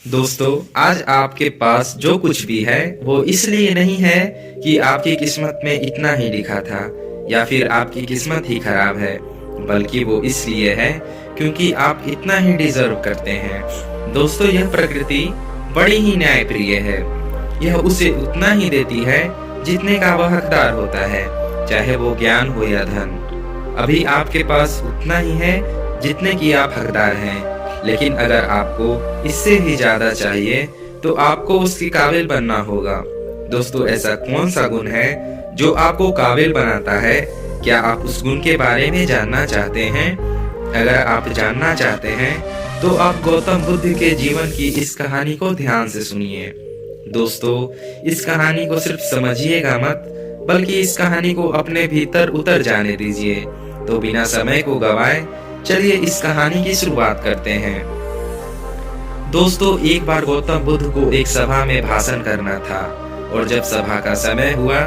दोस्तों, आज आपके पास जो कुछ भी है वो इसलिए नहीं है कि आपकी किस्मत में इतना ही लिखा था या फिर आपकी किस्मत ही खराब है, बल्कि वो इसलिए है क्योंकि आप इतना ही डिजर्व करते हैं। दोस्तों, यह प्रकृति बड़ी ही न्यायप्रिय है। यह उसे उतना ही देती है जितने का वह हकदार होता है, चाहे वो ज्ञान हो या धन। अभी आपके पास उतना ही है जितने की आप हकदार हैं, लेकिन अगर आपको इससे भी ज्यादा चाहिए तो आपको उसके काबिल बनना होगा। दोस्तों, ऐसा कौन सा गुण है जो आपको काबिल बनाता है? क्या आप उस गुण के बारे में जानना चाहते हैं? अगर आप जानना चाहते हैं तो आप गौतम बुद्ध के जीवन की इस कहानी को ध्यान से सुनिए। दोस्तों, इस कहानी को सिर्फ समझिएगा मत, बल्कि इस कहानी को अपने भीतर उतर जाने दीजिए। तो बिना समय को गवाए चलिए इस कहानी की शुरुआत करते हैं। दोस्तों, एक बार गौतम बुद्ध को एक सभा में भाषण करना था और जब सभा का समय हुआ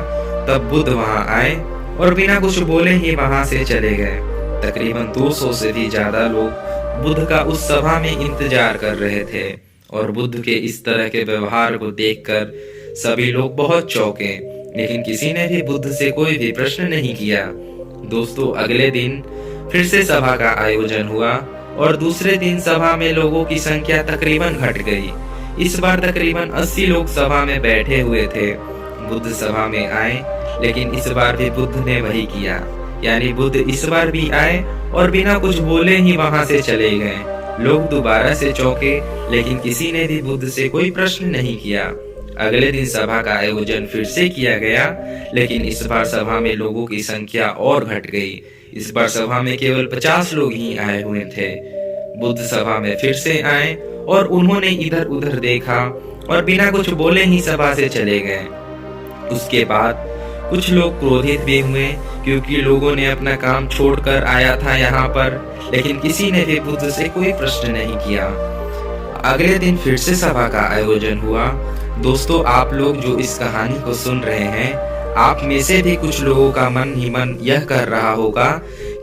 तब बुद्ध वहां आए और बिना कुछ बोले ही वहां से चले गए। तकरीबन 200 से भी ज्यादा लोग बुद्ध का उस सभा में इंतजार कर रहे थे और बुद्ध के इस तरह के व्यवहार को देखकर सभी लोग बहुत चौंके, लेकिन किसी ने भी बुद्ध से कोई भी प्रश्न नहीं किया। दोस्तों, अगले दिन फिर से सभा का आयोजन हुआ और दूसरे दिन सभा में लोगों की संख्या तकरीबन घट गई। इस बार तकरीबन 80 लोग सभा में बैठे हुए थे। बुद्ध सभा में आए, लेकिन इस बार भी बुद्ध ने वही किया, यानी बुद्ध इस बार भी आए और बिना कुछ बोले ही वहां से चले गए। लोग दोबारा से चौंके, लेकिन किसी ने भी बुद्ध से कोई प्रश्न नहीं किया। अगले दिन सभा का आयोजन फिर से किया गया, लेकिन इस बार सभा में लोगों की संख्या और घट गई। इस बार सभा में केवल 50 लोग ही आए हुए थे। बुद्ध सभा में फिर से आए और उन्होंने इधर उधर देखा और बिना कुछ बोले ही सभा से चले गए। उसके बाद कुछ लोग क्रोधित भी हुए क्योंकि लोगों ने अपना काम छोड़कर आया था यहाँ पर, लेकिन किसी ने भी बुद्ध से कोई प्रश्न नहीं किया। अगले दिन फिर से सभा का आयोजन हुआ। दोस्तों, आप लोग जो इस कहानी को सुन रहे हैं, आप में से भी कुछ लोगों का मन ही मन यह कर रहा होगा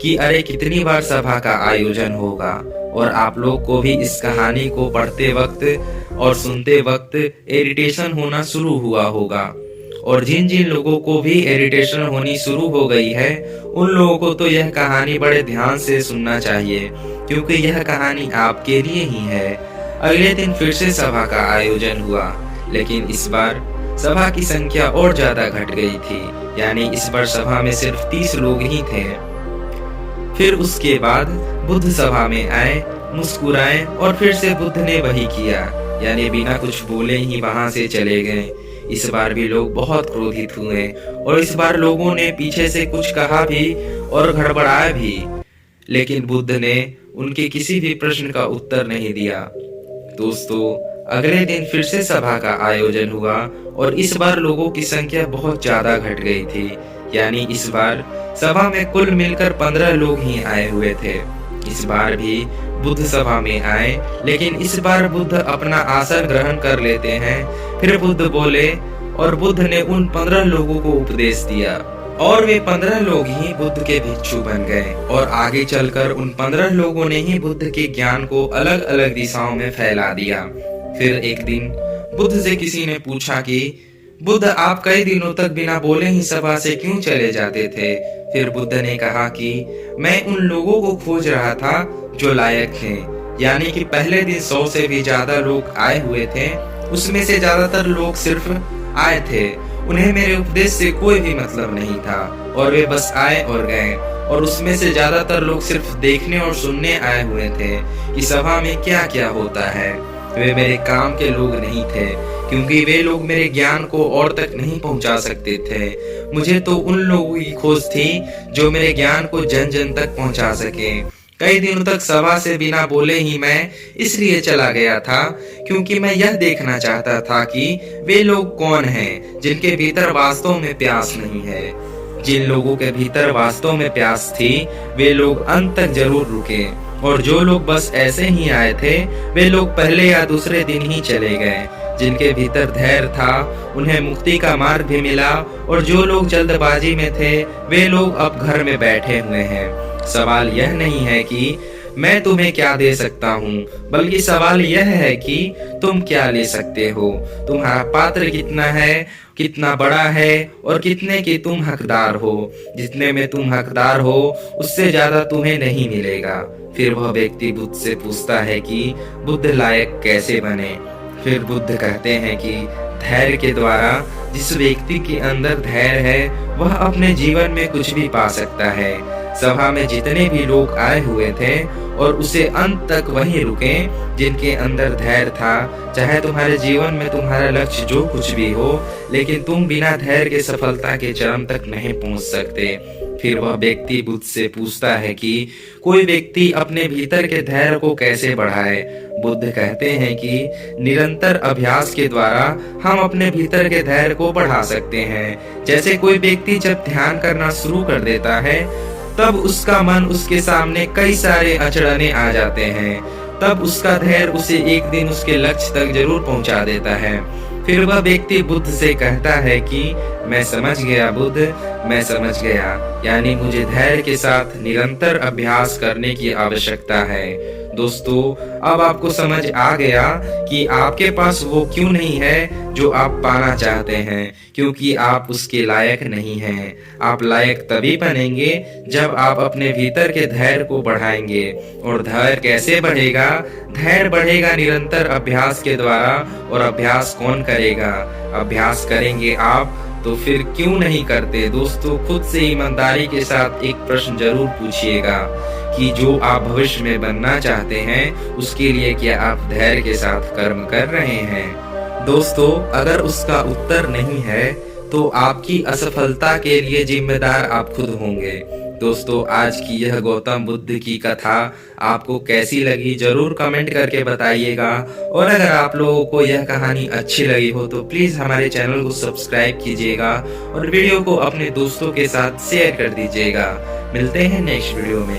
कि अरे कितनी बार सभा का आयोजन होगा, और आप लोग को भी इस कहानी को पढ़ते वक्त और सुनते वक्त इरिटेशन होना शुरू हुआ होगा। और जिन जिन लोगों को भी इरिटेशन होनी शुरू हो गई है, उन लोगों को तो यह कहानी बड़े ध्यान से सुनना चाहिए, क्योंकि यह कहानी आपके लिए ही है। अगले दिन फिर से सभा का आयोजन हुआ, लेकिन इस बार सभा की संख्या और ज्यादा घट गई थी, यानी इस बार सभा में सिर्फ 30 लोग ही थे। फिर उसके बाद बुद्ध सभा में आए, मुस्कुराए और फिर से बुद्ध ने वही किया, यानी बिना कुछ बोले ही वहां से चले गए। इस बार भी लोग बहुत क्रोधित हुए और इस बार लोगों ने पीछे से कुछ कहा भी और गड़बड़ाया भी, लेकिन बुद्ध ने उनके किसी भी प्रश्न का उत्तर नहीं दिया। दोस्तों, अगले दिन फिर से सभा का आयोजन हुआ और इस बार लोगों की संख्या बहुत ज्यादा घट गई थी, यानी इस बार सभा में कुल मिलकर 15 लोग ही आए हुए थे। इस बार भी बुद्ध सभा में आए, लेकिन इस बार बुद्ध अपना आसन ग्रहण कर लेते हैं। फिर बुद्ध बोले और बुद्ध ने उन 15 लोगों को उपदेश दिया और वे 15 लोग ही बुद्ध के भिक्षु बन गए और आगे चलकर उन 15 लोगों ने ही बुद्ध के ज्ञान को अलग अलग दिशाओं में फैला दिया। फिर एक दिन बुद्ध से किसी ने पूछा कि बुद्ध, आप कई दिनों तक बिना बोले ही सभा से क्यों चले जाते थे? फिर बुद्ध ने कहा कि मैं उन लोगों को खोज रहा था जो लायक थे, यानी कि पहले दिन 100 से भी ज्यादा लोग आए हुए थे, उसमें से ज्यादातर लोग सिर्फ आए थे, उन्हें मेरे उपदेश से कोई भी मतलब नहीं था और वे बस आए और गए, और उसमें से ज्यादातर लोग सिर्फ देखने और सुनने आए हुए थे कि सभा में क्या क्या होता है। वे मेरे काम के लोग नहीं थे, क्योंकि वे लोग मेरे ज्ञान को और तक नहीं पहुंचा सकते थे। मुझे तो उन लोगों की खोज थी जो मेरे ज्ञान को जन जन तक पहुंचा सके। कई दिनों तक सभा से बिना बोले ही मैं इसलिए चला गया था क्योंकि मैं यह देखना चाहता था कि वे लोग कौन हैं जिनके भीतर वास्तव में प्यास नहीं है। जिन लोगों के भीतर वास्तव में प्यास थी, वे लोग अंत तक जरूर रुके, और जो लोग बस ऐसे ही आए थे, वे लोग पहले या दूसरे दिन ही चले गए। जिनके भीतर धैर्य था, उन्हें मुक्ति का मार्ग भी मिला, और जो लोग जल्दबाजी में थे, वे लोग अब घर में बैठे हुए हैं। सवाल यह नहीं है कि मैं तुम्हें क्या दे सकता हूँ, बल्कि सवाल यह है कि तुम क्या ले सकते हो। तुम्हारा पात्र कितना है, कितना बड़ा है और कितने के तुम हकदार हो। जितने में तुम हकदार हो उससे ज्यादा तुम्हें नहीं मिलेगा। फिर वह व्यक्ति बुद्ध से पूछता है कि बुद्ध लायक कैसे बने। फिर बुद्ध कहते हैं कि धैर्य के द्वारा। जिस व्यक्ति के अंदर धैर्य है वह अपने जीवन में कुछ भी पा सकता है। सभा में जितने भी लोग आए हुए थे और उसे अंत तक वहीं रुके जिनके अंदर धैर्य था। चाहे तुम्हारे जीवन में तुम्हारा लक्ष्य जो कुछ भी हो, लेकिन तुम बिना धैर्य के सफलता के चरम तक नहीं पहुंच सकते। फिर वह व्यक्ति बुद्ध से पूछता है कि कोई व्यक्ति अपने भीतर के धैर्य को कैसे बढ़ाए। बुद्ध कहते हैं कि निरंतर अभ्यास के द्वारा हम अपने भीतर के धैर्य को बढ़ा सकते हैं। जैसे कोई व्यक्ति जब ध्यान करना शुरू कर देता है तब उसका मन उसके सामने कई सारे अड़चने आ जाते हैं, तब उसका धैर्य उसे एक दिन उसके लक्ष्य तक जरूर पहुंचा देता है। फिर वह व्यक्ति बुद्ध से कहता है कि मैं समझ गया बुद्ध, मैं समझ गया, यानी मुझे धैर्य के साथ निरंतर अभ्यास करने की आवश्यकता है। दोस्तों, अब आपको समझ आ गया कि आपके पास वो क्यों नहीं है जो आप पाना चाहते हैं, क्योंकि आप उसके लायक नहीं हैं। आप लायक तभी बनेंगे जब आप अपने भीतर के धैर्य को बढ़ाएंगे। और धैर्य कैसे बढ़ेगा? धैर्य बढ़ेगा निरंतर अभ्यास के द्वारा। और अभ्यास कौन करेगा? अभ्यास करेंगे आप, तो फिर क्यों नहीं करते? दोस्तों, खुद से ईमानदारी के साथ एक प्रश्न जरूर पूछिएगा कि जो आप भविष्य में बनना चाहते हैं उसके लिए क्या आप धैर्य के साथ कर्म कर रहे हैं? दोस्तों, अगर उसका उत्तर नहीं है तो आपकी असफलता के लिए जिम्मेदार आप खुद होंगे। दोस्तों, आज की यह गौतम बुद्ध की कथा आपको कैसी लगी जरूर कमेंट करके बताइएगा। और अगर आप लोगों को यह कहानी अच्छी लगी हो तो प्लीज हमारे चैनल को सब्सक्राइब कीजिएगा और वीडियो को अपने दोस्तों के साथ शेयर कर दीजिएगा। मिलते हैं नेक्स्ट वीडियो में।